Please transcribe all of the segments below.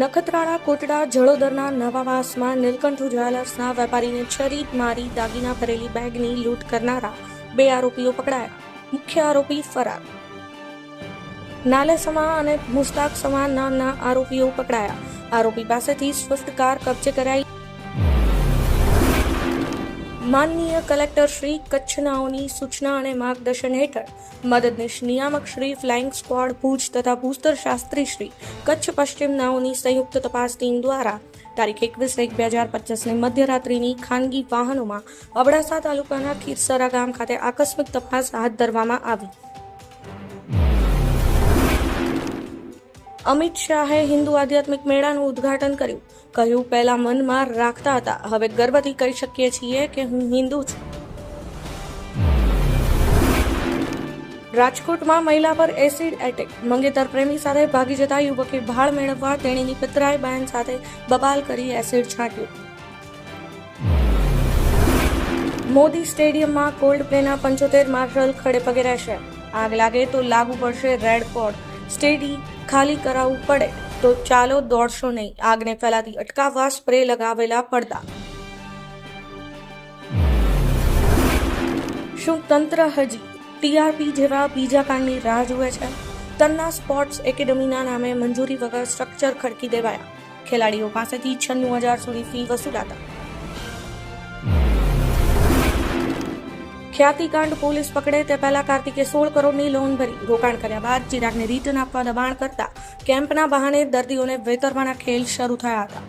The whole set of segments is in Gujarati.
નખત્રાણા કોટડા જળોદરના નવાવાસમાં નીલકંઠ જ્વેલર્સના વેપારીને છરી મારી દાગીના ભરેલી બેગની લૂંટ કરનારા 2 આરોપીઓ પકડાયા. મુખ્ય આરોપી ફરાર. નાલેસમા અને મુસ્તાક સમા નામના આરોપીઓ પકડાયા. આરોપી પાસેથી સ્વિફ્ટ કાર કબજે કરાઈ. માનનીય કલેક્ટર શ્રી કચ્છનાઓની સૂચના અને માર્ગદર્શન હેઠળ મદદનીશ નિયામક શ્રી ફ્લાઇંગ સ્ક્વોડ ભુજ તથા ભૂસ્તર શાસ્ત્રી શ્રી કચ્છ પશ્ચિમ નાઓની સંયુક્ત તપાસ ટીમ દ્વારા તારીખ 21/1/2025ની મધ્યરાત્રિની ખાનગી વાહનોમાં અબડાસા તાલુકાના ખીરસરા ગામ ખાતે આકસ્મિક તપાસ હાથ ધરવામાં આવી. અમિત શાહે હિન્દુ આધ્યાત્મિક મેળાનું ઉદ્ઘાટન કર્યું. કહ્યું, પહેલા મનમાં રાખતા હતા, હવે ગર્વથી કહી શકીએ છીએ કે હું હિન્દુ છું. રાજકોટમાં મહિલા પર એસિડ એટેક. મંગેતર પ્રેમી સાથે ભાગી જતા યુવકે ભાળ મેળવવા તેણીની પિતરાઈ બહેન સાથે બબાલ કરી એસિડ છાંટ્યું. મોદી સ્ટેડિયમમાં કોલ્ડ પ્લેના 75 માર્શલ ખડે પગે રહેશે. આગ લાગે તો લાગુ પડશે રેડ કોડ. સ્ટેડી ખાલી કરાવવું પડે તો ચાલો દોડશો નહીં. આગને ફેલાતી અટકાવવા સ્પ્રે લગાવેલા પડદા. શું તંત્ર હજી ટીઆરપી જેવા બીજા કાંડની રાહ જુએ છે? તન્ના સ્પોર્ટ્સ એકેડમીના નામે મંજૂરી વગર સ્ટ્રક્ચર ખડકી દેવાયા. ખેલાડીઓ પાસેથી 96,000 સુધી ફી વસૂલાતા. ખ્યાતિકાંડ પોલીસ પકડે તે પહેલા કાર્તિકે 16 કરોડની લોન ભરી. રોકાણ કર્યા બાદ ચિરાગને રિટર્ન આપવા દબાણ કરતા કેમ્પના બહાને દર્દીઓને વેતરવાના ખેલ શરૂ થયા હતા.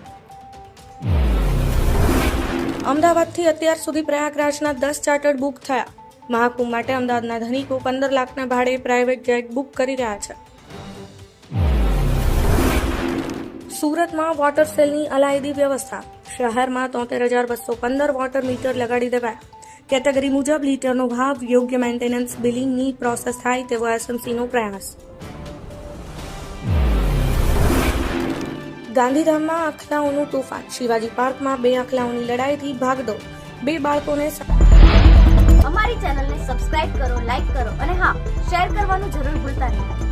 અમદાવાદથી અત્યાર સુધી પ્રયાગરાજના 10 ચાર્ટર્ડ બુક થયા. મહાકુંભ માટે અમદાવાદના ધનિકો 15 લાખના ભાડે પ્રાઇવેટ જેટ બુક કરી રહ્યા છે. સુરતમાં વોટર સેલની અલાયદી વ્યવસ્થા. શહેરમાં 73,215 વોટર મીટર લગાડી દેવાયા. કેટેગરી મુજબ લીટરનો ભાવ યોગ્ય મેન્ટેનન્સ બિલિંગની પ્રોસેસ થાય તેવો એસએમસીનો પ્રયાસ. ગાંધીધામમાં આખલાઓનું તોફાન. શિવાજી પાર્કમાં 2 આખલાઓની લડાઈથી ભાગદોડ. 2 બાળકોને અમારી ચેનલને સબસ્ક્રાઇબ કરો, લાઈક કરો અને હા, શેર કરવાનું જરૂર ભૂલતા નહીં.